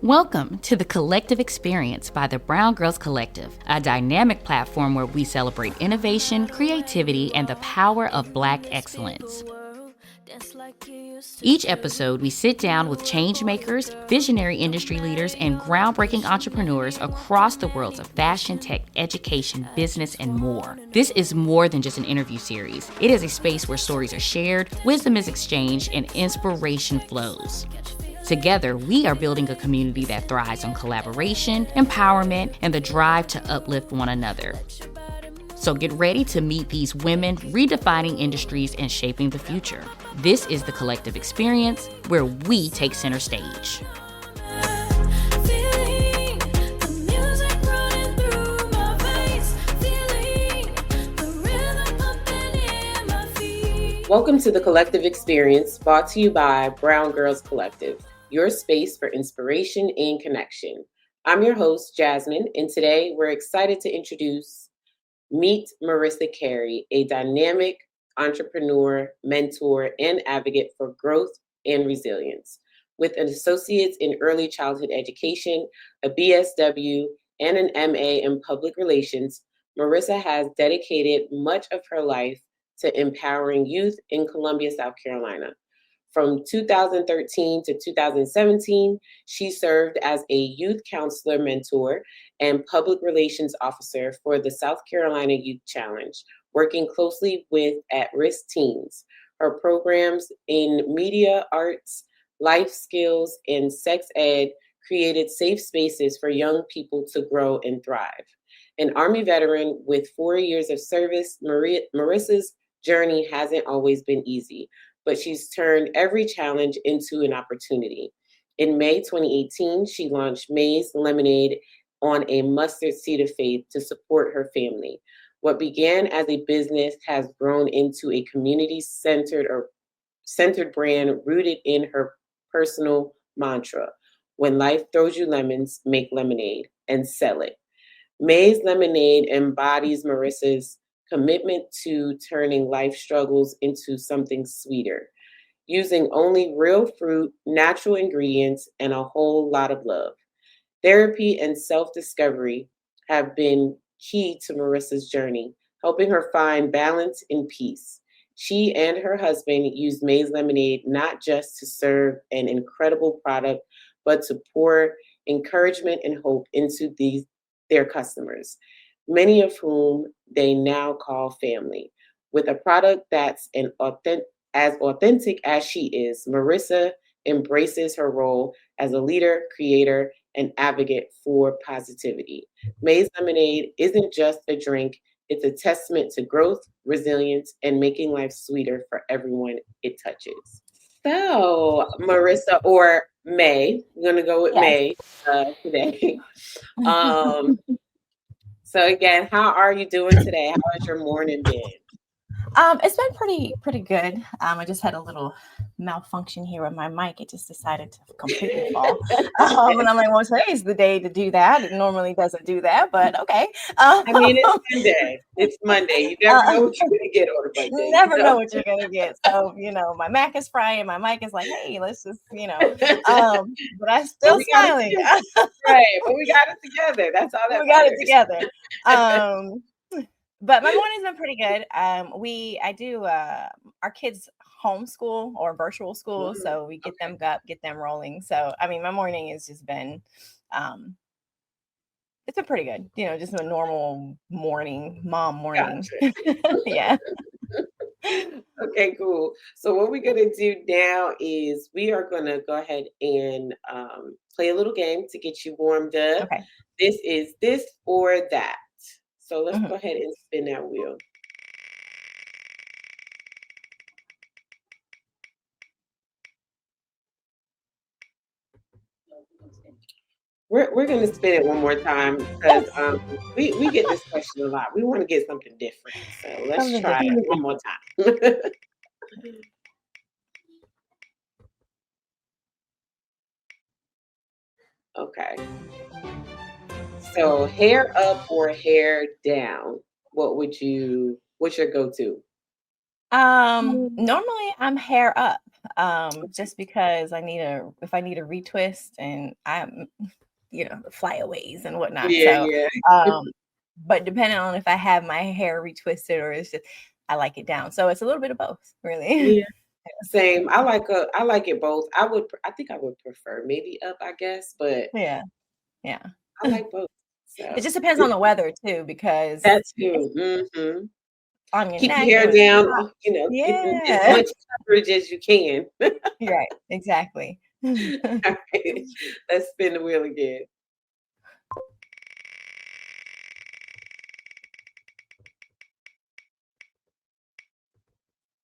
Welcome to the Collective Experience by the Brwngrlz Collective, a dynamic platform where we celebrate innovation, creativity, and the power of Black excellence. Each episode, we sit down with change makers, visionary industry leaders, and groundbreaking entrepreneurs across the worlds of fashion, tech, education, business, and more. This is more than just an interview series. It is a space where stories are shared, wisdom is exchanged, and inspiration flows. Together, we are building a community that thrives on collaboration, empowerment, and the drive to uplift one another. So get ready to meet these women redefining industries and shaping the future. This is the Collective Experience, where we take center stage. Welcome to the Collective Experience, brought to you by Brwngrlz Collective, your space for inspiration and connection. I'm your host, Jasmine, and today we're excited to introduce Meet Marrisa Carey, a dynamic entrepreneur, mentor, and advocate for growth and resilience. With an associate's in early childhood education, a BSW, and an MA in public relations, Marrisa has dedicated much of her life to empowering youth in Columbia, South Carolina. From 2013 to 2017, she served as a youth counselor mentor and public relations officer for the South Carolina Youth Challenge, working closely with at-risk teens. Her programs in media, arts, life skills, and sex ed created safe spaces for young people to grow and thrive. An Army veteran with 4 years of service, Marrisa's journey hasn't always been easy, but she's turned every challenge into an opportunity. In May 2018, she launched May's Lemonade on a mustard seed of faith to support her family. What began as a business has grown into a community-centered brand rooted in her personal mantra: when life throws you lemons, make lemonade and sell it. May's Lemonade embodies Marrisa's commitment to turning life struggles into something sweeter, using only real fruit, natural ingredients, and a whole lot of love. Therapy and self-discovery have been key to Marrisa's journey, helping her find balance and peace. She and her husband use May's Lemonade not just to serve an incredible product, but to pour encouragement and hope into their customers, many of whom they now call family. With a product that's as authentic as she is, Marrisa embraces her role as a leader, creator, and advocate for positivity. May's Lemonade isn't just a drink, it's a testament to growth, resilience, and making life sweeter for everyone it touches. So, Marrisa, or May, we're going to go with May today. So again, how are you doing today? How has your morning been? It's been pretty good. I just had a little malfunction here with my mic. It just decided to completely fall. And I'm like, well, today's the day to do that. It normally doesn't do that, but okay. I mean, it's Monday. It's Monday. You never know what you're going to get on a Monday. Never know what you're going to get. So, my Mac is frying. My mic is like, hey, let's just, but I'm still smiling. Right. But we got it together. That's all that we got it together. But my morning's been pretty good. I do our kids homeschool or virtual school, so we get them up, get them rolling. So I mean, my morning has just been it's been pretty good. Just a normal mom morning. Gotcha. Yeah. Okay, cool. So what we're gonna do now is we are gonna go ahead and play a little game to get you warmed up. Okay. This is this or that. So let's go ahead and spin that wheel. We're going to spin it one more time because we get this question a lot. We want to get something different. So let's try it one more time. Okay. So hair up or hair down? What's your go-to? Normally I'm hair up, just because if I need a retwist and I'm, the flyaways and whatnot. Yeah, So, yeah. but depending on if I have my hair retwisted or it's just, I like it down. So it's a little bit of both, really. Yeah. Same. I like it both. I think I would prefer maybe up, I guess, but Yeah. Yeah. I like both. So It just depends on the weather too, because that too. Mm-hmm. on your Keep your neck hair or down, top. get as Yeah. much coverage as you can. Right. Exactly. All right. Let's spin the wheel again.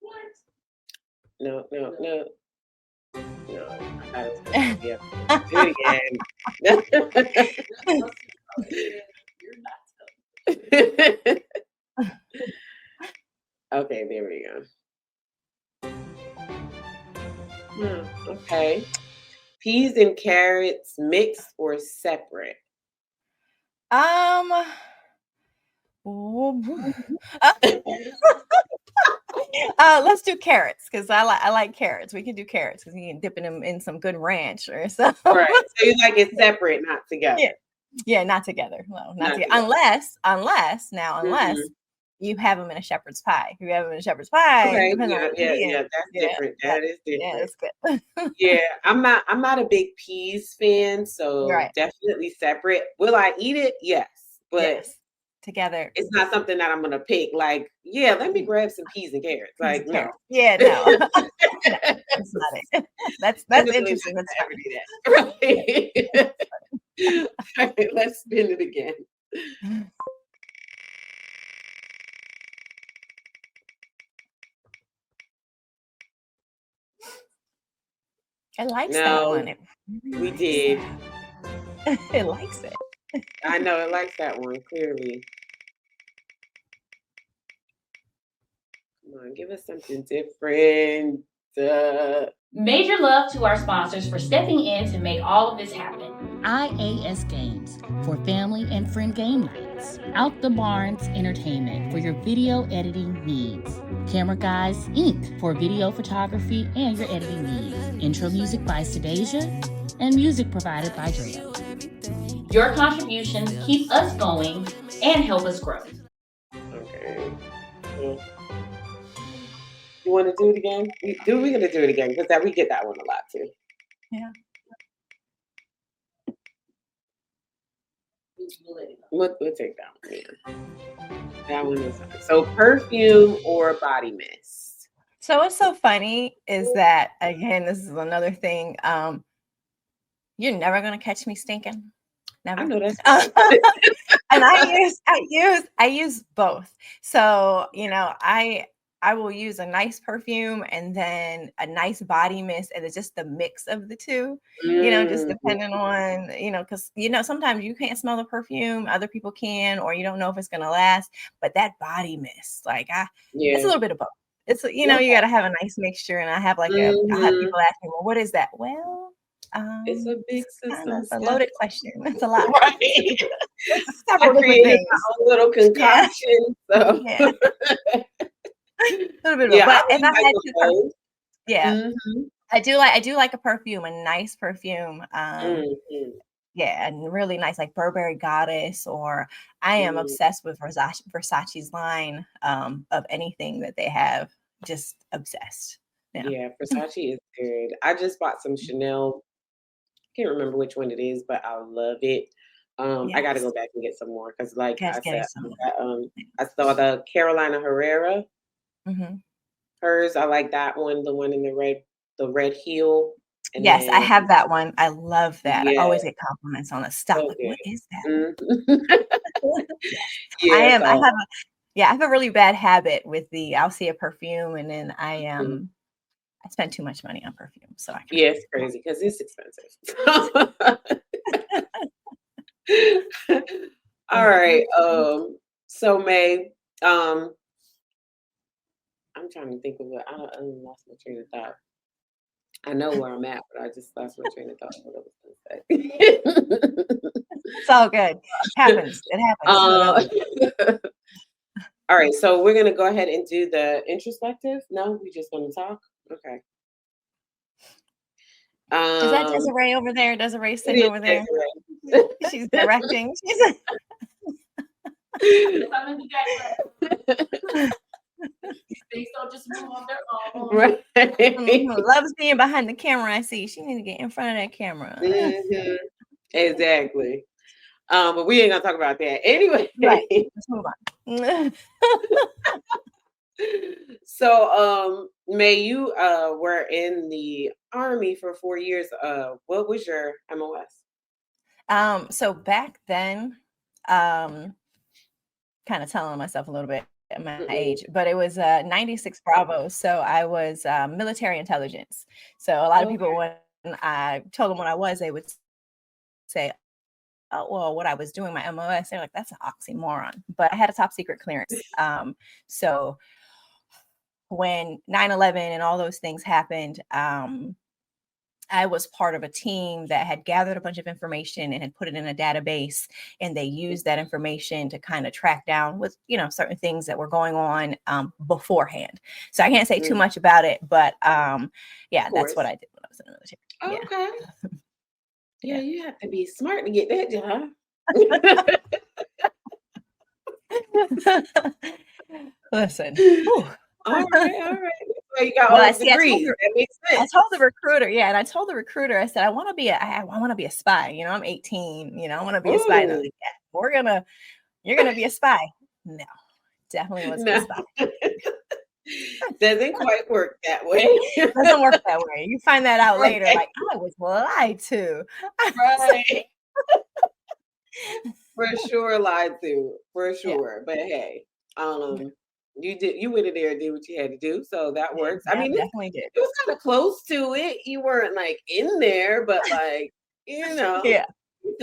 What? No. No, I gotta spin it. Yeah. Do it again. Okay, there we go. Okay. Peas and carrots mixed or separate? Um, let's do carrots because I like carrots. We can do carrots because you can dip them in some good ranch or so. Right. So you like it separate, not together. Yeah, not together. No, not together. Unless you have them in a shepherd's pie. If you have them in a shepherd's pie, Okay. yeah, That's different. That is different. Yeah, that's good. Yeah, I'm not a big peas fan, so Right. definitely separate. Will I eat it? Yes, but Yes. Together. it's not something that I'm gonna pick. Like, yeah, let me grab some peas and carrots. Like, no. Yeah, no. No, that's not it. That's interesting. That's ever do that. Right. All right, let's spin it again. It likes that one. We did. It likes it. I know it likes that one, clearly. Come on, give us something different. Major love to our sponsors for stepping in to make all of this happen. IAS Games for family and friend game nights. Out the Barns Entertainment for your video editing needs. Camera Guys Inc. for video photography and your editing needs. Intro music by Sedasia and music provided by Drea. Your contributions keep us going and help us grow. Okay. You want to do it again? We're going to do it again because we get that one a lot too. Yeah. We'll take that one. Yeah. That one is so perfume or body mist. So what's so funny is that, again, this is another thing. You're never gonna catch me stinking. Never. I know that's and I use both. So I will use a nice perfume and then a nice body mist, and it's just the mix of the two, just depending on, because, sometimes you can't smell the perfume, other people can, or you don't know if it's going to last, but that body mist, it's a little bit of both. It's, you got to have a nice mixture, and I have I'll have people ask me, well, what is that? Well, it's a big kind of a loaded question. It's a lot. Right. It's several different things. My own little concoction. Yeah. So. Yeah. A little bit, but if I had to, I do like a perfume, a nice perfume. Yeah, and really nice, like Burberry Goddess, or I am obsessed with Versace's line of anything that they have. Just obsessed. Yeah, Versace is good. I just bought some Chanel. Can't remember which one it is, but I love it. I got to go back and get some more because, like I said, I saw the Carolina Herrera. Mm-hmm. Hers, I like that one. The one in the red heel. And yes, I have that one. I love that. Yeah. I always get compliments on it. Stop. So what is that? Mm-hmm. I have a really bad habit with I'll see a perfume and then I spend too much money on perfume. So it's crazy because it's expensive. All right. So May, I'm trying to think of what I lost my train of thought. I know where I'm at, but I just lost my train of thought. What I was going to say. It's all good. It happens. All right, so we're gonna go ahead and do the introspective. No, we just gonna talk. Okay. Is that Um, Desiree over there? Desiree it sitting is over there. Desiree. She's directing. She's They don't just move on their own. Right. loves being behind the camera. I see. She need to get in front of that camera. Mhm. Exactly. But we ain't gonna talk about that anyway. Right. Let's move on. So, May, you were in the Army for 4 years. What was your MOS? So back then, kind of telling myself a little bit at my age, but it was 96 Bravo. So I was military intelligence. So a lot of people, when I told them what I was, they would say, oh, well, what I was doing, my MOS, they're like, that's an oxymoron. But I had a top secret clearance. So when 9/11 and all those things happened, I was part of a team that had gathered a bunch of information and had put it in a database, and they used that information to kind of track down with, certain things that were going on beforehand. So I can't say too much about it, but yeah, that's what I did when I was in the military. Okay. Yeah, you have to be smart to get that job. Listen. All right. So you got all Well, the degrees. That makes sense. I told the recruiter, I said, I want to be a spy. I'm 18. I want to be a spy. And they're like, yeah, you're gonna be a spy. No, definitely wasn't a spy. Doesn't quite work that way. Doesn't work that way. You find that out later, like I was lied to. Right. For sure lied to. For sure. Yeah. But hey, you went in there and did what you had to do, so that works. I mean, definitely did. It was kind of close to it. You weren't like in there, but like, yeah.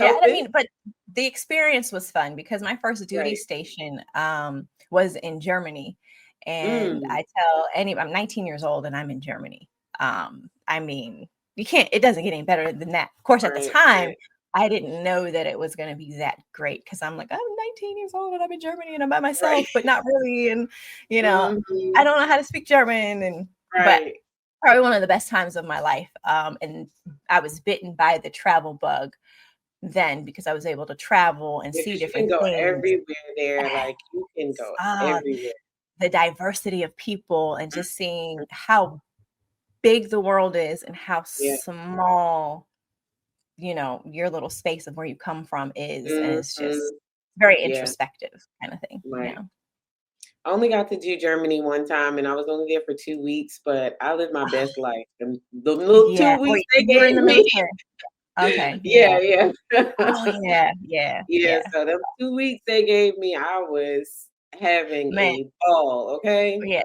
I mean, but the experience was fun because my first duty station was in Germany. And I tell I'm 19 years old and I'm in Germany. I mean, it doesn't get any better than that. Of course, at the time, I didn't know that it was going to be that great because I'm like, I'm 19 years old and I'm in Germany and I'm by myself, but not really. And, I don't know how to speak German. And but probably one of the best times of my life. And I was bitten by the travel bug then because I was able to travel and see different things. Everywhere there, like you can go everywhere. The diversity of people and just seeing how big the world is and how small, your little space of where you come from is. And it's just very introspective kind of thing. Right. I only got to do Germany one time and I was only there for 2 weeks, but I lived my best life. And the little 2 weeks they gave me. Okay. Yeah. Oh, yeah. So them 2 weeks they gave me, I was having a ball. Okay. Yeah.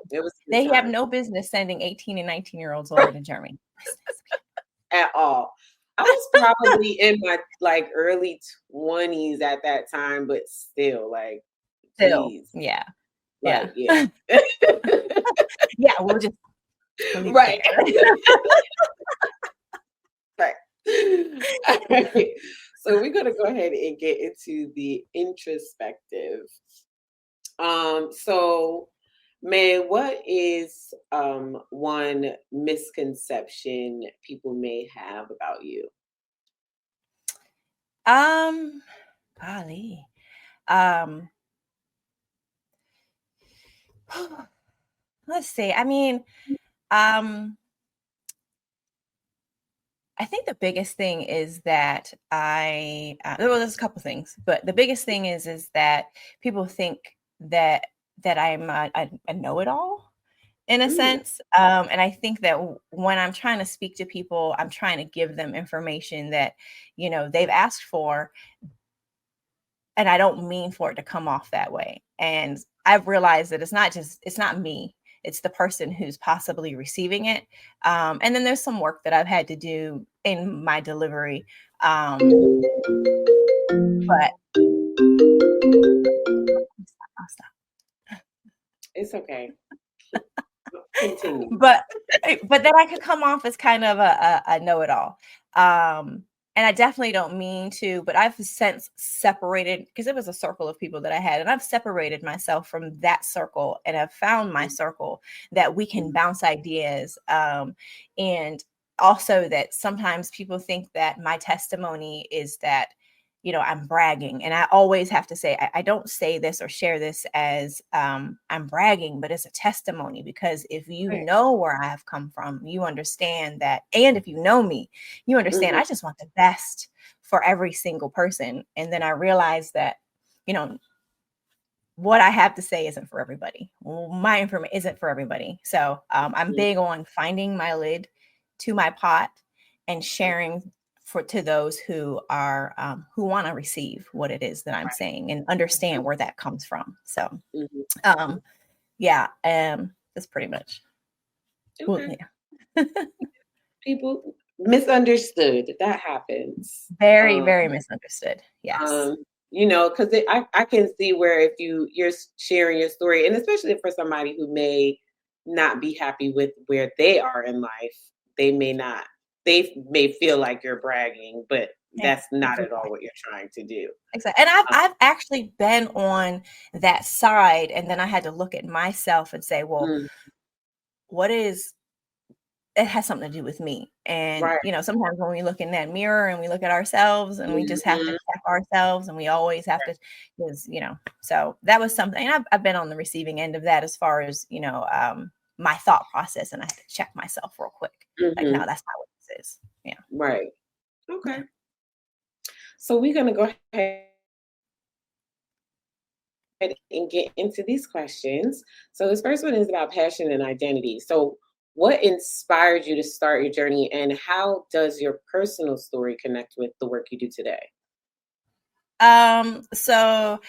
They have no business sending 18 and 19-year-olds over to Germany at all. I was probably in my early 20s at that time, but still please. Yeah. Yeah. Yeah, we'll just right. Right. So we're gonna go ahead and get into the introspective. So May, what is one misconception people may have about you? Golly. Let's see. I mean, I think the biggest thing is that there's a couple things, but the biggest thing is that people think that I'm a know-it-all in a sense. And I think that when I'm trying to speak to people, I'm trying to give them information that, they've asked for. And I don't mean for it to come off that way. And I've realized that it's not me. It's the person who's possibly receiving it. And then there's some work that I've had to do in my delivery. But I'll stop. It's okay. Continue. But that I could come off as kind of a know-it-all. and I definitely don't mean to, but I've since separated, because it was a circle of people that I had, and I've separated myself from that circle, and I've found my circle that we can bounce ideas. And also that sometimes people think that my testimony is that, I'm bragging. And I always have to say, I don't say this or share this as I'm bragging, but it's a testimony, because if you know where I have come from, you understand that. And if you know me, you understand I just want the best for every single person. And then I realized that, what I have to say isn't for everybody. My information isn't for everybody. So I'm big on finding my lid to my pot and sharing to those who are who want to receive what it is that I'm saying and understand where that comes from. So that's pretty much. Okay. People misunderstood. That happens. Very, very misunderstood. Yes. Because I can see where if you're sharing your story, and especially for somebody who may not be happy with where they are in life, they may feel like you're bragging, but that's not at all what you're trying to do. Exactly. And I've actually been on that side, and then I had to look at myself and say, well, it has something to do with me. And, sometimes when we look in that mirror and we look at ourselves, and we just have to check ourselves, and we always have to, because, so that was something. And I've been on the receiving end of that as far as, my thought process, and I have to check myself real quick. Like, no, that's not what this is. Yeah. Right. Okay. So we're going to go ahead and get into these questions. So this first one is about passion and identity. So what inspired you to start your journey, and how does your personal story connect with the work you do today? So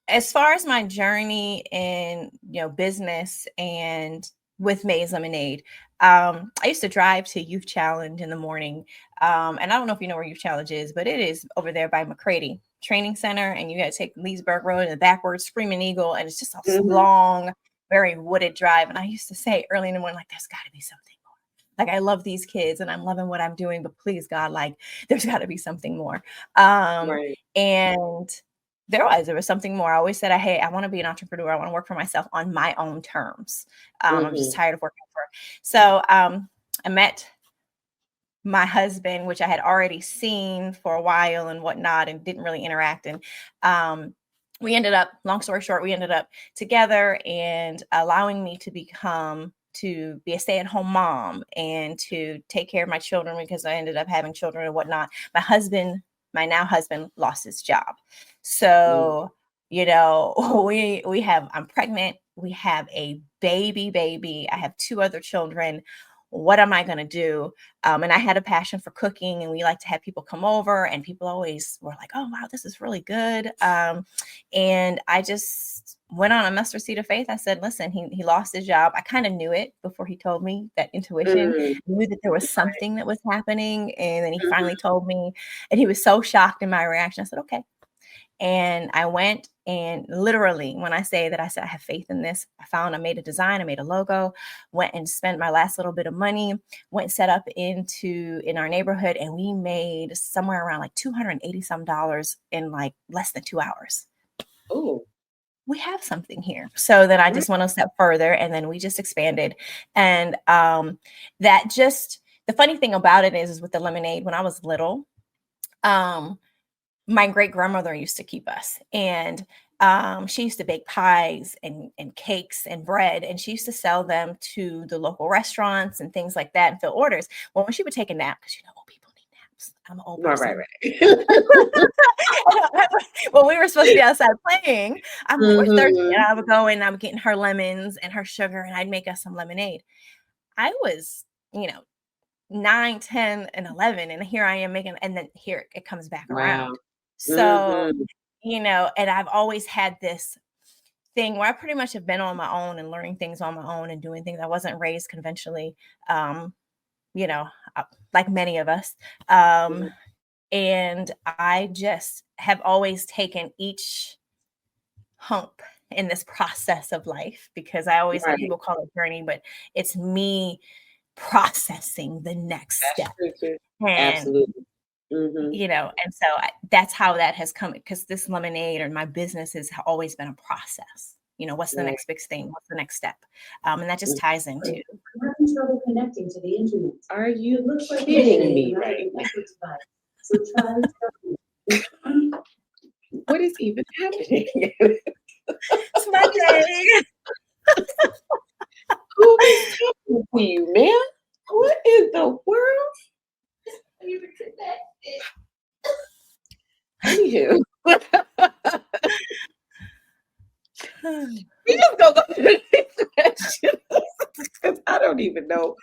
as far as my journey in, business and with Maize Lemonade, I used to drive to Youth Challenge in the morning. And I don't know if you know where Youth Challenge is, but it is over there by McCready Training Center. And you got to take Leesburg Road and backwards, Screaming Eagle. And it's just a long, very wooded drive. And I used to say early in the morning, like, there's got to be something more. Like, I love these kids and I'm loving what I'm doing, but please, God, like, there's got to be something more. And there was something more. I always said, hey, I want to be an entrepreneur. I want to work for myself on my own terms. I'm just tired of working for. So I met my husband, which I had already seen for a while and whatnot, and didn't really interact. And we ended up, long story short, we ended up together, and allowing me to be a stay-at-home mom and to take care of my children, because I ended up having children and whatnot. My now husband lost his job. So, I'm pregnant. We have a baby. I have 2 other children. What am I going to do? And I had a passion for cooking, and we like to have people come over, and people always were like, oh, wow, this is really good. And I just went on a mustard seed of faith. I said, listen, he lost his job. I kind of knew it before he told me. That intuition, knew that there was something that was happening. And then he finally told me, and he was so shocked in my reaction. I said, okay. And I went, and literally, when I say that, I said, I have faith in this. I made a design, I made a logo, went and spent my last little bit of money, went and set up in our neighborhood. And we made somewhere around like $280 some in like less than 2 hours. Oh, we have something here. So then I just went a step further, and then we just expanded. And the funny thing about it is with the lemonade, when I was little, my great grandmother used to keep us, and she used to bake pies and cakes and bread, and she used to sell them to the local restaurants and things like that and fill orders. Well, when she would take a nap, because old people need naps. I'm an old person. Right. Well, we were supposed to be outside playing. We're thirsty, and I would go and I would get her lemons and her sugar, and I'd make us some lemonade. I was, 9, 10, and 11, and here I am making, and then here it comes back around. So, and I've always had this thing where I pretty much have been on my own and learning things on my own and doing things. I wasn't raised conventionally, like many of us. And I just have always taken each hump in this process of life, because I always say people call it journey, but it's me processing the next step. Absolutely. Mm-hmm. And so that's how that has come, because this lemonade or my business has always been a process. What's the Right. next big thing? What's the next step? And that just ties into. I'm having trouble connecting to the internet. Are you kidding me right now? So try. What is even happening? It's my day. Who is talking to you, man? What in the world? Anywho. We just gonna go to the next question because I don't even know.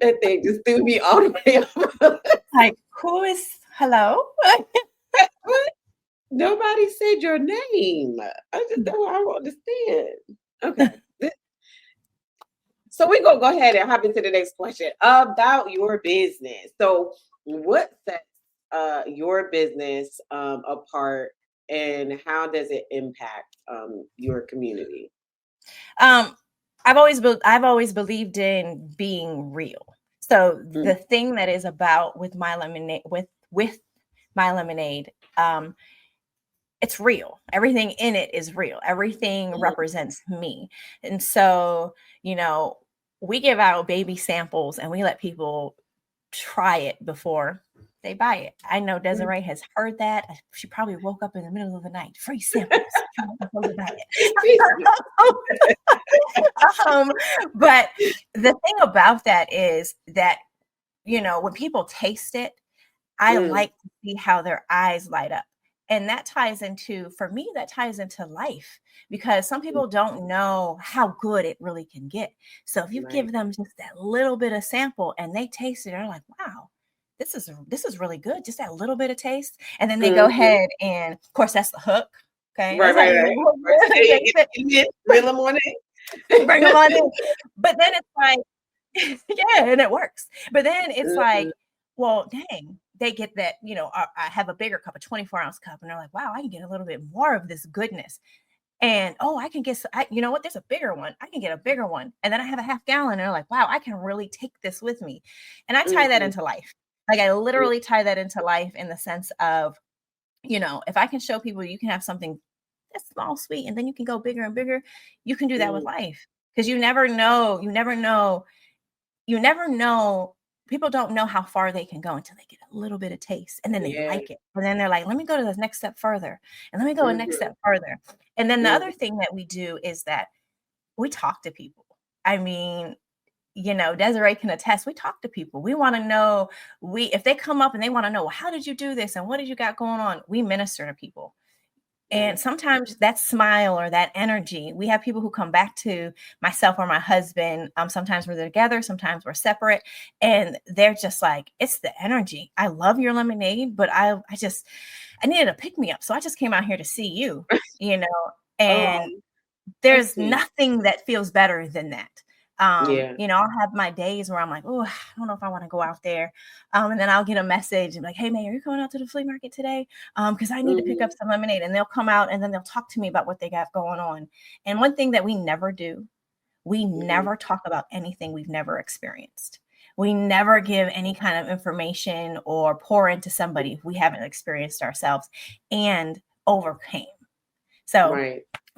That thing just threw me all the way up. Like, who is hello? What? Nobody said your name. I don't understand. Okay. So we're gonna go ahead and hop into the next question about your business. So what sets your business apart, and how does it impact your community? I've always believed in being real. So the thing that is about with my lemonade, with my lemonade, it's real. Everything in it is real. Everything represents me. And so, we give out baby samples and we let people try it before they buy it. I know Desiree has heard that. She probably woke up in the middle of the night, free samples. But the thing about that is that, when people taste it, I like to see how their eyes light up. And that ties into, for me, life, because some people don't know how good it really can get. So if you give them just that little bit of sample and they taste it, they're like, wow, this is really good. Just that little bit of taste. And then they go ahead and, of course, that's the hook. Okay. Right. Bring them on in. Bring them on in. But then it's like, yeah, and it works. But then it's like, well, dang, they get that, I have a bigger cup, a 24-ounce cup, and they're like, wow, I can get a little bit more of this goodness. And, I can get, you know what, there's a bigger one. I can get a bigger one. And then I have a half gallon, and they're like, wow, I can really take this with me. And I tie that into life. Like, I literally tie that into life in the sense of, if I can show people you can have something that's small, sweet, and then you can go bigger and bigger, you can do that with life. Because you never know. People don't know how far they can go until they get a little bit of taste, and then they like it. And then they're like, let me go to the next step further, and let me go a next step further. And then the other thing that we do is that we talk to people. I mean, Desiree can attest, we talk to people. We want to know, if they come up and they want to know, well, how did you do this? And what did you got going on? We minister to people. And sometimes that smile or that energy, we have people who come back to myself or my husband. Sometimes we're together, sometimes we're separate. And they're just like, it's the energy. I love your lemonade, but I needed a pick me up. So I just came out here to see you, and there's nothing that feels better than that. I'll have my days where I'm like, oh, I don't know if I want to go out there. And then I'll get a message and like, hey, man, are you going out to the flea market today? Because I need to pick up some lemonade. And they'll come out and then they'll talk to me about what they got going on. And one thing that we never do, we never talk about anything we've never experienced. We never give any kind of information or pour into somebody if we haven't experienced ourselves and overcame. So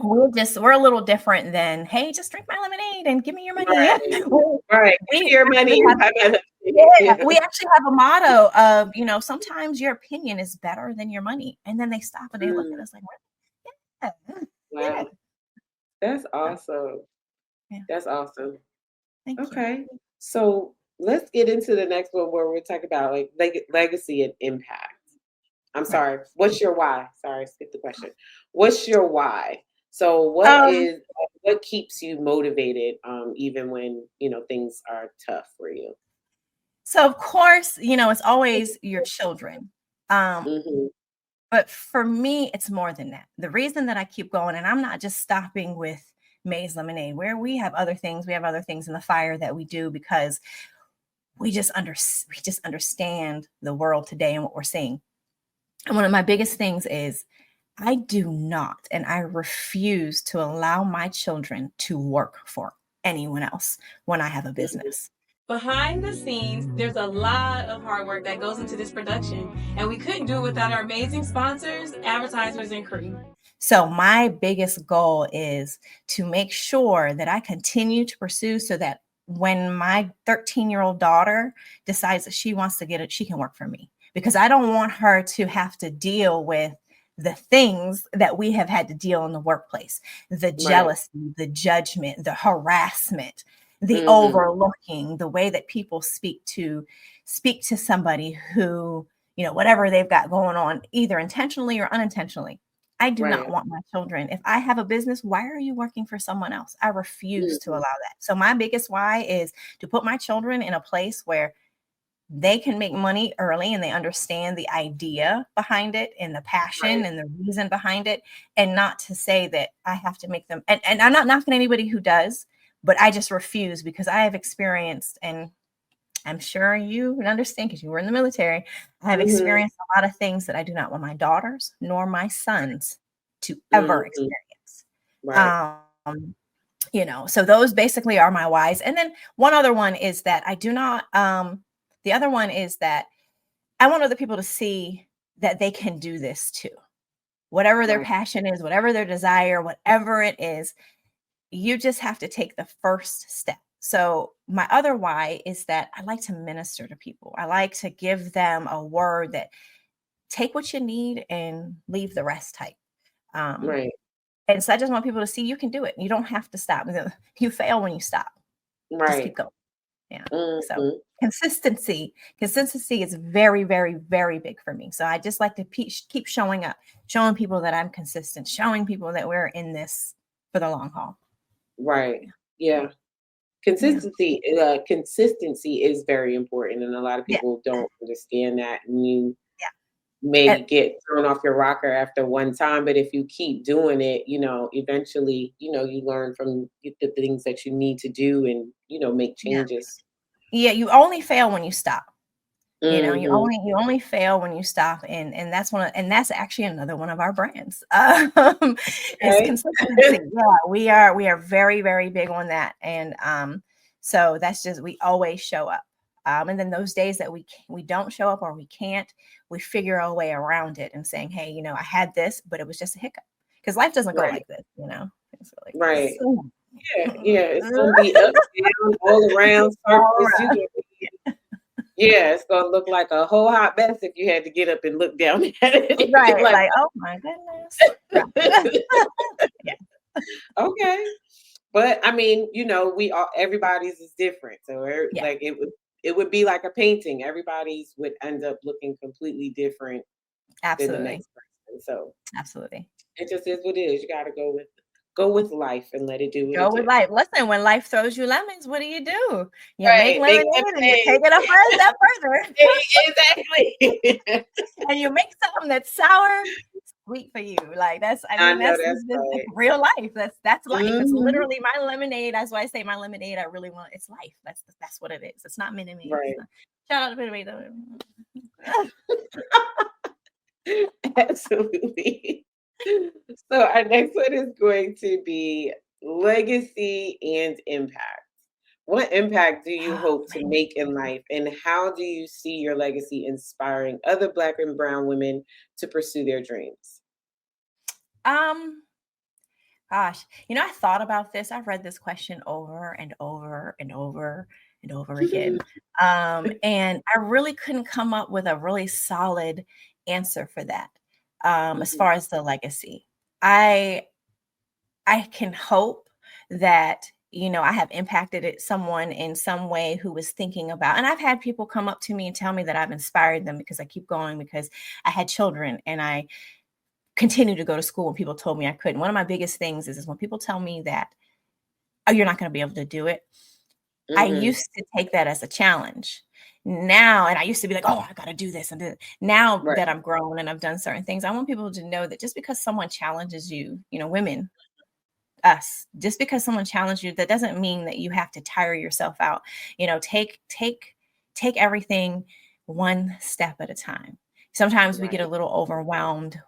we're a little different than, hey, just drink my lemonade and give me your money. Right. Give me your money. We actually have a motto of, sometimes your opinion is better than your money. And then they stop and they look at us like, wow. That's awesome. Yeah. That's awesome. Thank you. You. So let's get into the next one where we're talking about like legacy and impact. I'm sorry. What's your why? Sorry, skip the question. What's your why? So what keeps you motivated even when, things are tough for you? So of course, it's always your children. But for me, it's more than that. The reason that I keep going, and I'm not just stopping with May's Lemonade, where we have other things in the fire that we do because we just understand the world today and what we're seeing. And one of my biggest things is I do not, and I refuse to allow my children to work for anyone else when I have a business. behind the scenes, there's a lot of hard work that goes into this production, and we couldn't do it without our amazing sponsors, advertisers, and crew. So my biggest goal is to make sure that I continue to pursue so that when my 13-year-old daughter decides that she wants to get it, she can work for me, because I don't want her to have to deal with the things that we have had to deal in the workplace, the jealousy, the judgment, the harassment, the overlooking, the way that people speak to somebody who, whatever they've got going on, either intentionally or unintentionally. I do not want my children. If I have a business, why are you working for someone else? I refuse to allow that. So my biggest why is to put my children in a place where they can make money early and they understand the idea behind it and the passion and the reason behind it, and not to say that I have to make them. And I'm not knocking anybody who does, but I just refuse, because I have experienced, and I'm sure you would understand because you were in the military, I have experienced a lot of things that I do not want my daughters nor my sons to ever experience. So those basically are my whys. And then one other one is that I do not, the other one is that I want other people to see that they can do this too. Whatever their passion is, whatever their desire, whatever it is, you just have to take the first step. So my other why is that I like to minister to people. I like to give them a word that take what you need and leave the rest type. And so I just want people to see you can do it. You don't have to stop. You fail when you stop. Just keep going. Yeah. So consistency is very, very, very big for me. So I just like to keep showing up, showing people that I'm consistent, showing people that we're in this for the long haul. Yeah. Consistency is very important, and a lot of people don't understand that. And you may get thrown off your rocker after one time, but if you keep doing it, eventually, you learn from the things that you need to do and, make changes. Yeah, you only fail when you stop. You only fail when you stop, and that's actually another one of our brands. Is consistency. We are very, very big on that, and so that's just, we always show up. And then those days that we don't show up or we can't, we figure a way around it and saying, hey, I had this, but it was just a hiccup, because life doesn't go like this. It's really it's gonna be up, down, all around, it's gonna look like a whole hot mess if you had to get up and look down at it. Like, oh my goodness. Okay. But I mean, everybody's is different. So like it would be like a painting. Everybody's would end up looking completely different than the next person. So absolutely. It just is what it is. You gotta go with life and let it do what go with life. Listen, when life throws you lemons, what do? You make lemonade and you take it up a step further. Exactly. And you make something that's sour, sweet for you. Like that's real life. That's life. It's literally my lemonade. That's why I say my lemonade. I really want. It's life. That's what it is. It's not mini me. Shout out to mini me. Absolutely. So our next one is going to be legacy and impact. What impact do you hope to make in life, and how do you see your legacy inspiring other Black and brown women to pursue their dreams? Gosh, I thought about this. I've read this question over and over and over and over again. And I really couldn't come up with a really solid answer for that. As far as the legacy, I can hope that, I have impacted someone in some way who was thinking about, and I've had people come up to me and tell me that I've inspired them because I keep going, because I had children and I continue to go to school when people told me I couldn't. One of my biggest things is when people tell me that, oh, you're not going to be able to do it. I used to take that as a challenge. Now, and I used to be like, oh, I got to do this. And now that I'm grown and I've done certain things, I want people to know that just because someone challenges you, women, us, just because someone challenges you, that doesn't mean that you have to tire yourself out. Take everything one step at a time. Sometimes we get a little overwhelmed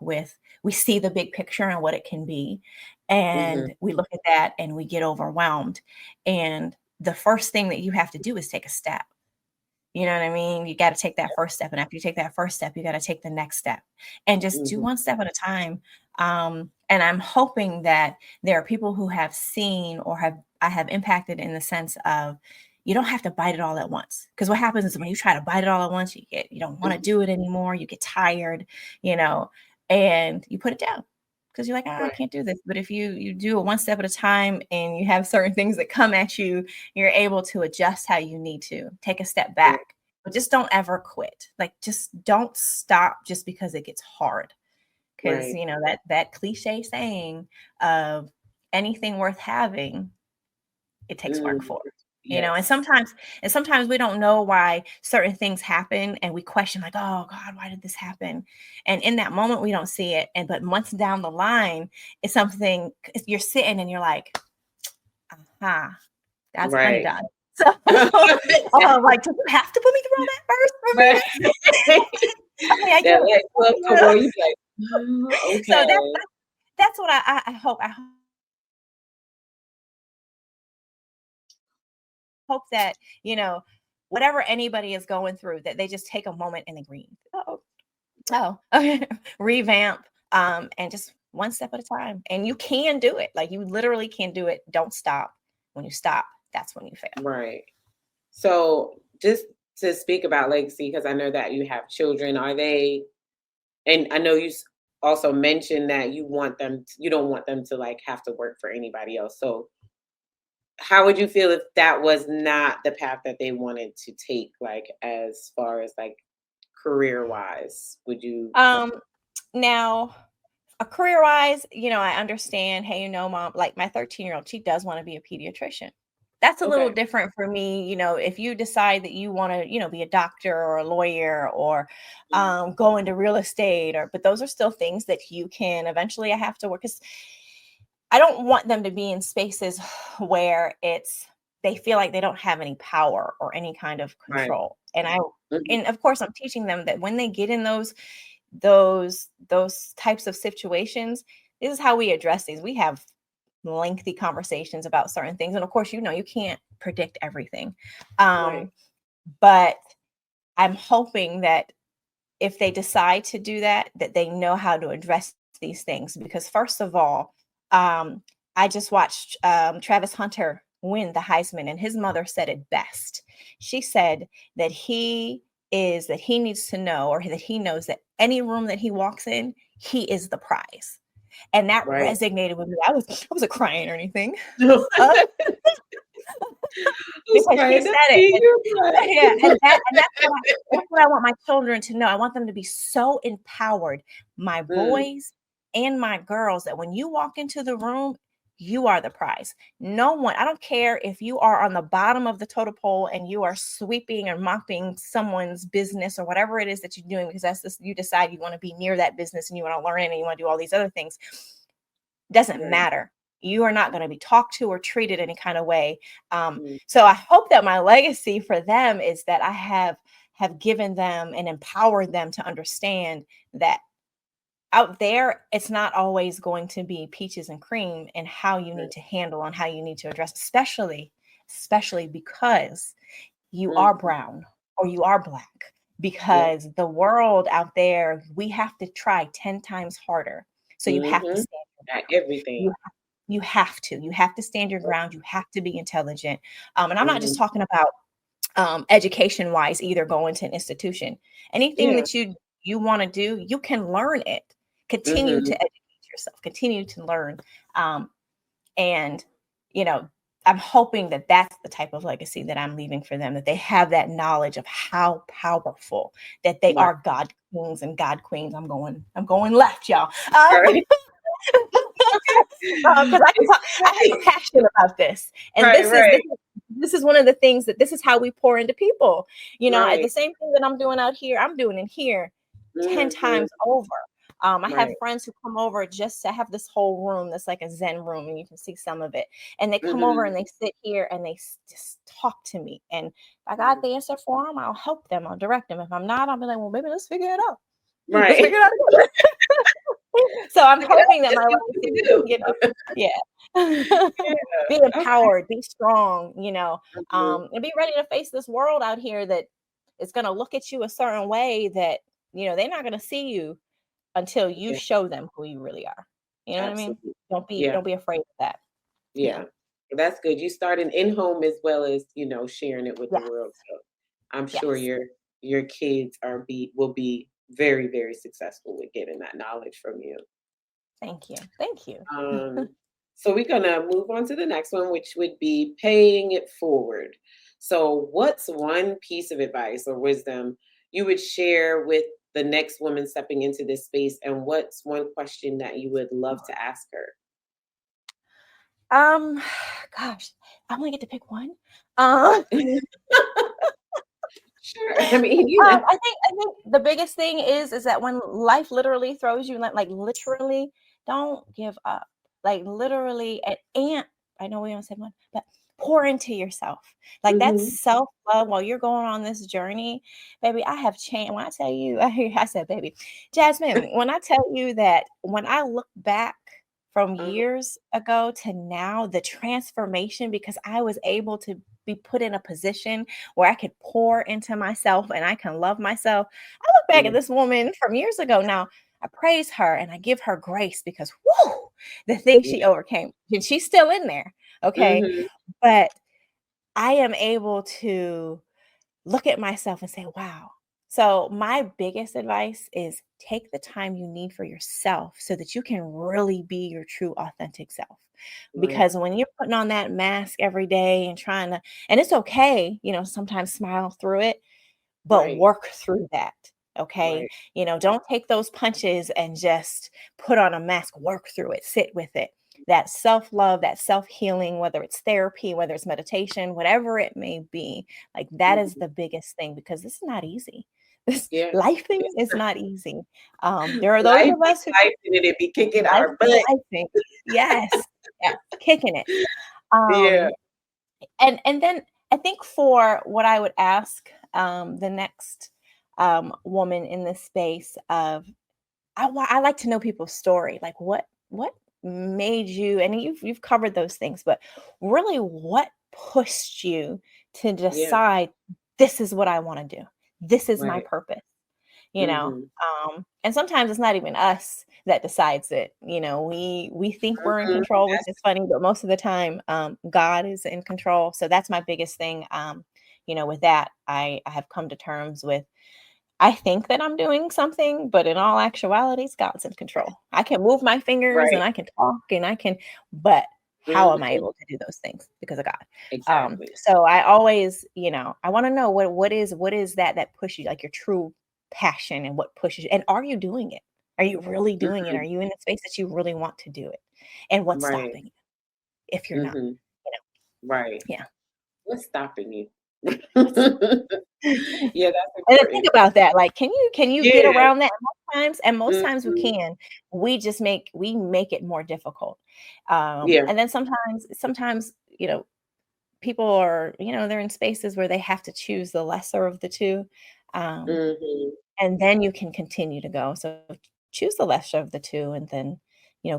we see the big picture and what it can be. And we look at that and we get overwhelmed. And the first thing that you have to do is take a step. You know what I mean? You got to take that first step. And after you take that first step, you got to take the next step and just do one step at a time. And I'm hoping that there are people who have seen or I have impacted in the sense of you don't have to bite it all at once. Because what happens is when you try to bite it all at once, you don't want to do it anymore. You get tired, and you put it down because you're like, I can't do this. But if you do it one step at a time and you have certain things that come at you, you're able to adjust how you need to take a step back, but just don't ever quit. Like, just don't stop just because it gets hard. Because, that cliche saying of anything worth having, it takes work for. And sometimes we don't know why certain things happen and we question like, oh God, why did this happen? And in that moment, we don't see it. But months down the line, it's something you're sitting and you're like, that's undone. So like, do you have to put me through all that first? I get it. Okay. So that's what I hope. I hope that, whatever anybody is going through, that they just take a moment and they breathe. Revamp, and just one step at a time. And you can do it. Like, you literally can do it. Don't stop. When you stop, that's when you fail. Right. So just to speak about legacy, because I know that you have children, and I know you also mentioned that you don't want them to like have to work for anybody else. So how would you feel if that was not the path that they wanted to take, like as far as like career wise? Would you now career wise, I understand, hey, Mom, like my 13-year-old, she does want to be a pediatrician. That's a little different for me. If you decide that you want to, be a doctor or a lawyer or go into real estate, but those are still things that you can eventually. I have to work, because I don't want them to be in spaces where they feel like they don't have any power or any kind of control. Right. And of course I'm teaching them that when they get in those types of situations, this is how we address these. We have lengthy conversations about certain things. And of course, you can't predict everything. But I'm hoping that if they decide to do that they know how to address these things. Because first of all, I just watched Travis Hunter win the Heisman, and his mother said it best. She said that he needs to know, or that he knows that any room that he walks in, he is the prize. And that resonated with me. I wasn't crying or anything. Because she said it. And that's what I want my children to know. I want them to be so empowered, my boys and my girls, that when you walk into the room, you are the prize. No one, I don't care if you are on the bottom of the totem pole and you are sweeping or mopping someone's business or whatever it is that you're doing, because you decide you want to be near that business and you want to learn it and you want to do all these other things. Doesn't matter. You are not going to be talked to or treated any kind of way. So I hope that my legacy for them is that I have given them and empowered them to understand that out there, it's not always going to be peaches and cream, and how you need to handle and how you need to address, especially because you are brown or you are Black, because the world out there, we have to try 10 times harder. So you have to stand at everything. You have to stand your ground. You have to be intelligent. And I'm not just talking about education wise either, going to an institution. Anything that you want to do, you can learn it. Continue to educate yourself, continue to learn. And, I'm hoping that that's the type of legacy that I'm leaving for them, that they have that knowledge of how powerful, that they are God kings and God queens. I'm going left, y'all. Because I have passion about this. And this is one of the things that this is how we pour into people. The same thing that I'm doing out here, I'm doing in here 10 times over. I have friends who come over just to have this whole room that's like a Zen room, and you can see some of it. And they come over and they sit here and they just talk to me. And if I got the answer for them, I'll help them. I'll direct them. If I'm not, I'll be like, well, maybe let's figure it out. Let's figure it out. So I'm Look at hoping that us, my that's what we do. yeah. Be Yeah. Okay. empowered, be strong, Mhm. and be ready to face this world out here that is going to look at you a certain way that, they're not going to see you until you Yeah, show them who you really are. You know what I mean? absolutely. Don't be Yeah, don't be afraid of that. Yeah. yeah. That's good. You started in home as well as, sharing it with the Yeah. world. So I'm sure Yes. your kids will be very, very successful with getting that knowledge from you. Thank you. Thank you. Um, so we're gonna move on to the next one, which would be paying it forward. So what's one piece of advice or wisdom you would share with the next woman stepping into this space? And what's one question that you would love to ask her? Um, gosh, I only get to pick one. Um, Sure. I mean, I think the biggest thing is that when life literally throws you, like literally, don't give up. Like literally, and I know we don't say one, but pour into yourself. Like that's hmm self-love while you're going on this journey, baby. I have changed. When I tell you, I said, baby, Jasmine, when I tell you that when I look back from uh years ago to now, the transformation, because I was able to be put in a position where I could pour into myself and I can love myself. I look back yeah. at this woman from years ago now. I praise her and I give her grace because whoo, the thing she Yeah. overcame. And she's still in there. Okay. hmm But I am able to look at myself and say, wow. So, my biggest advice is take the time you need for yourself so that you can really be your true, authentic self. Right. Because when you're putting on that mask every day and trying to, and it's okay, sometimes smile through it, but Right. work through that. Okay. Right. Don't take those punches and just put on a mask, work through it, sit with it. That self love, that self healing, whether it's therapy, whether it's meditation, whatever it may be, like that is hmm the biggest thing because this is not easy. This Yeah. lifing It's is not easy. There are those life of be us who life and it be kicking life our be butt. lifing. Yes, yes, kicking it. Yeah. Um, and then I think for what I would ask the next woman in this space of I like to know people's story. Like what made you, and you've covered those things, but really what pushed you to Yeah. decide this is what I want to do. This is my Right. purpose, hmm and sometimes it's not even us that decides it. We think we're in hmm control, which That's is funny, but most of the time God is in control. So that's my biggest thing. With that, I have come to terms with, I think that I'm doing something, but in all actuality, it's God's in control. I can move my fingers and right. I can talk and but how am I hmm able to do those things? Because of God. Exactly. So I always, I want to know what is that push you, like your true passion and what pushes you. And are you doing it? Are you really doing it? hmm Are you in a space that you really want to do it? And what's Right. stopping you if you're not? hmm You Right. know, What's stopping you? yeah. Yeah, that's And then think important. about that. Like, can you get Yeah. around that? And most times we hmm can. We make it more difficult. Yeah. And then sometimes, people are, they're in spaces where they have to choose the lesser of the two. Um, hmm and then you can continue to go. So choose the lesser of the two and then,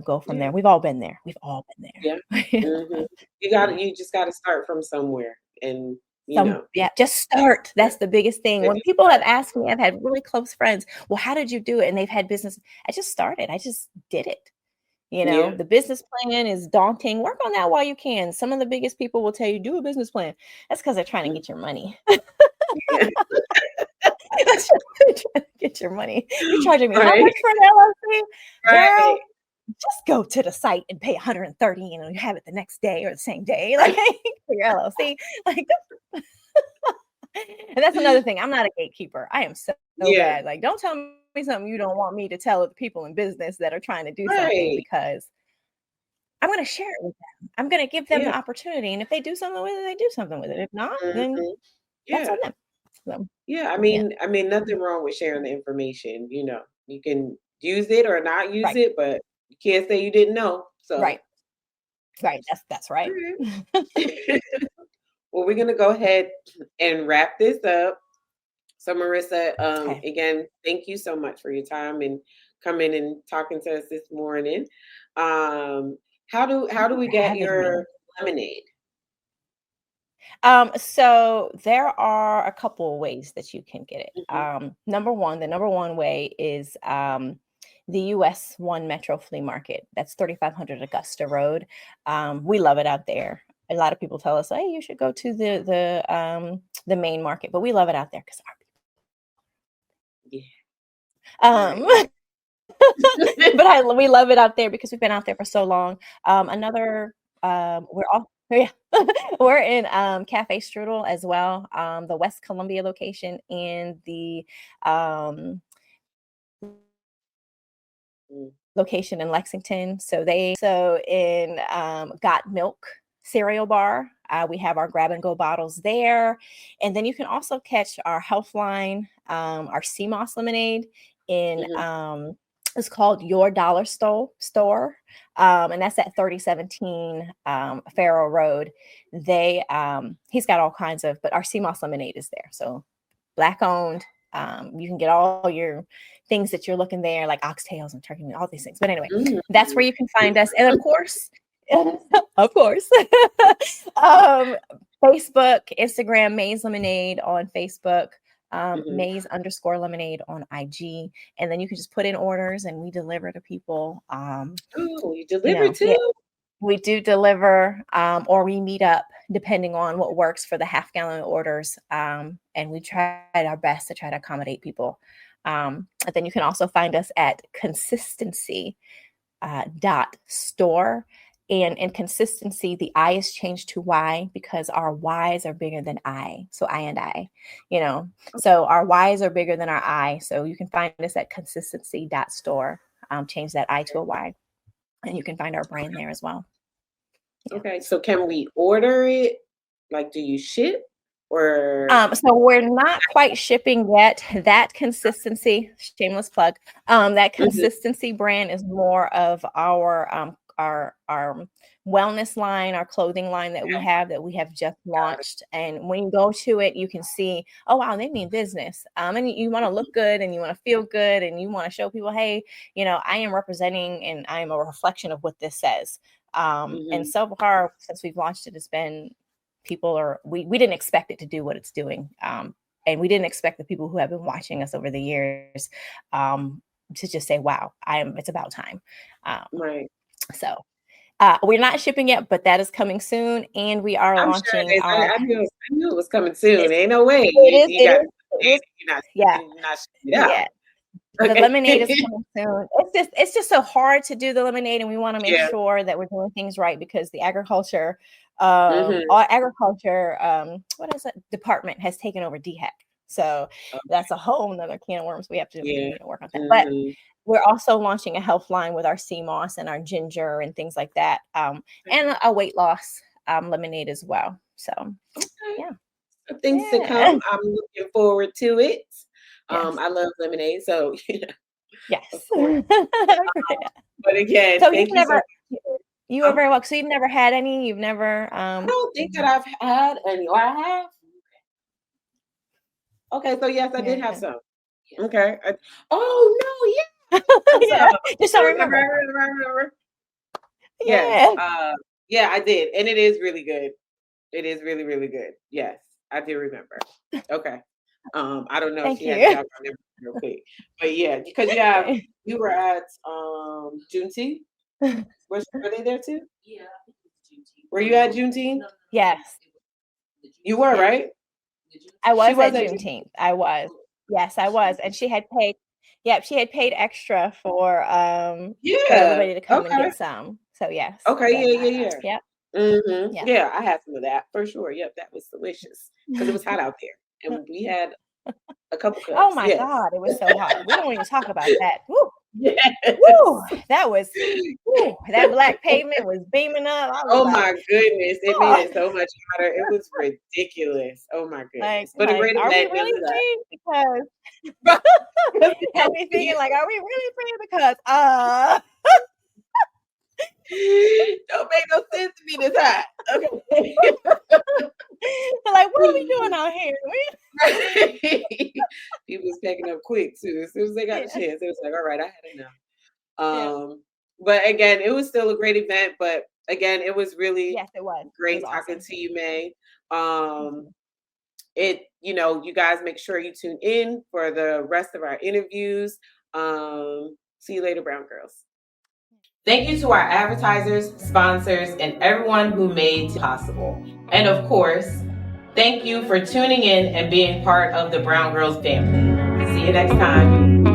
go from Yeah. there. We've all been there. We've all been Yeah. there. hmm Yeah. You just gotta start from somewhere and Yeah, just start. yeah, That's the biggest thing. yeah, When just people have start. asked me, I've had really close friends, well, how did you do it? And they've had business. I just started. I just did it. Yeah. The business plan is daunting. Work on that while you can. Some of the biggest people will tell you, do a business plan. That's because they're trying to Mm, get your money. yeah. That's just they're trying to get your money. You're charging me how Right. much for an LLC? Right. Girl, just go to the site and pay 130 and you have it the next day or the same day. Like for your LLC. Like and that's another thing. I'm not a gatekeeper. I am so Yeah. bad. Like, don't tell me something you don't want me to tell the people in business that are trying to do something Right. because I'm going to share it with them. I'm going to give them Yeah. the opportunity. And if they do something with it, they do something with it. If not, then Mhm. that's on Yeah. them. So, Yeah. yeah. Nothing wrong with sharing the information. You can use it or not use Right. it, but you can't say you didn't know. Right. So, Right. That's right. all right. Well, we're gonna go ahead and wrap this up. So Marrisa, Okay. again, thank you so much for your time and coming and talking to us this morning. How do we For get having me. your lemonade? So there are a couple of ways that you can get it. Mm-hmm. The number one way is the US 1 Metro Flea Market. That's 3500 Augusta Road. We love it out there. A lot of people tell us, "Hey, you should go to the main market," but we love it out there because Yeah. our we love it out there because we've been out there for so long. We're all yeah, we're in Cafe Strudel as well, the West Columbia location and the Mm. location in Lexington. So in Got Milk cereal bar. We have our grab and go bottles there. And then you can also catch our health line, our sea moss lemonade in Mhm. it's called Your Dollar Store. And that's at 3017 Farrow Road. He's got all kinds of, but our sea moss lemonade is there. So Black owned. You can get all your things that you're looking there, like oxtails and turkey meat, all these things. But anyway, that's where you can find us. And of course, Facebook, Instagram, Maze Lemonade on Facebook, Maze_lemonade on IG. And then you can just put in orders and we deliver to people. Oh, you deliver too? Yeah, we do deliver, or we meet up depending on what works for the half-gallon orders. And we tried our best to try to accommodate people. And then you can also find us at consistency .store. And in consistency, the I is changed to Y because our Y's are bigger than I. So I and I, so our Y's are bigger than our I. So you can find us at consistency.store. Change that I to a Y. And you can find our brand there as well. Yeah. Okay. So can we order it? Like, do you ship or? So we're not quite shipping yet. That consistency, shameless plug, that consistency brand is more of our wellness line, our clothing line that we have just launched. And when you go to it, you can see, oh, wow, they mean business. And you want to look good and you want to feel good and you want to show people, hey, I am representing and I am a reflection of what this says. And so far, since we've launched it, it's been we didn't expect it to do what it's doing. And we didn't expect the people who have been watching us over the years to just say, wow, it's about time. Right. So we're not shipping yet, but that is coming soon. And we are launching. Sure I knew it was coming soon. Ain't no way. It is. Yeah. The lemonade is coming soon. It's just so hard to do the lemonade, and we want to make sure that we're doing things right because the agriculture department has taken over DHEC. So that's a whole nother can of worms. We have to work on that. But we're also launching a health line with our sea moss and our ginger and things like that, and a weight loss lemonade as well. So things to come. I'm looking forward to it. I love lemonade, so yes. But again, so thank you. You are very welcome. So you've never had any? You've never? I don't think that I've had any. Or I have. Okay, so yes, I did have some. Okay. Just don't remember. Yes. I did, and it is really good. It is really, really good. Yes, I do remember. Okay. I don't know if she had to jog on real quick, but because you were at Juneteenth. Were they there too? Yeah. Were you at Juneteenth? Yes. You were, right? I was at Juneteenth. I was. Yes, I was, and she had paid. Yeah, she had paid extra for everybody to come and get some. So yes. Okay. Yeah. Yeah, I had some of that for sure. Yep, that was delicious because it was hot out there, and we had a couple cups. Oh my God, it was so hot. We don't even talk about that. Woo. Yes. Woo, that black pavement was beaming up. My goodness, it made it so much hotter. It was ridiculous. Oh my goodness. But are we really praying? Because are we thinking like, are we really praying? Because Don't make no sense to me this hot. Okay. They're like, what are we doing out here? People was packing up quick too. As soon as they got the chance, it was like, all right, I had enough. But again, it was still a great event. But again, it was really it was great talking to you, May. You guys make sure you tune in for the rest of our interviews. See you later, Brwngrlz. Thank you to our advertisers, sponsors, and everyone who made it possible. And of course, thank you for tuning in and being part of the Brwngrlz family. See you next time.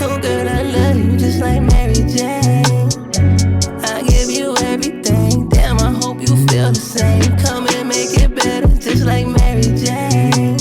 Oh, girl, I love you just like Mary Jane. I give you everything. Damn, I hope you feel the same. Come and make it better, just like Mary Jane.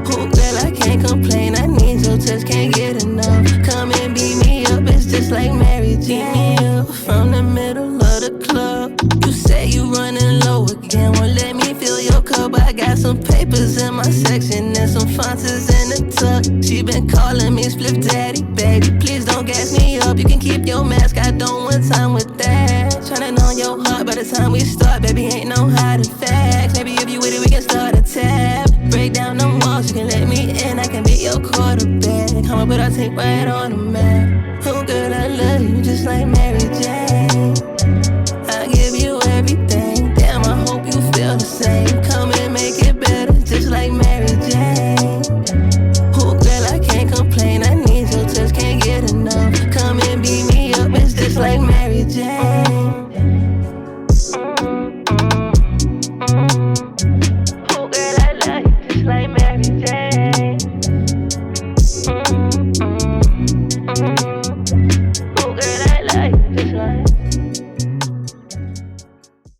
Oh, girl, I can't complain. I need your touch, can't get enough. Come and beat me up, it's just like Mary Jane. Beat me up from the middle of the club. You say you running low again, won't let me fill your cup. I got some papers in my section and some sponsors in the tuck. She been calling me Split Daddy, baby. Please don't gas me up. You can keep your mask, I don't want time with that. Tryna know your heart by the time we start, baby. Ain't no hiding facts. Maybe if you with it, we can start a tab. Break down them walls, you can let me in. I can be your quarterback. Come up with our tape right on the map. Oh, girl, I love you just like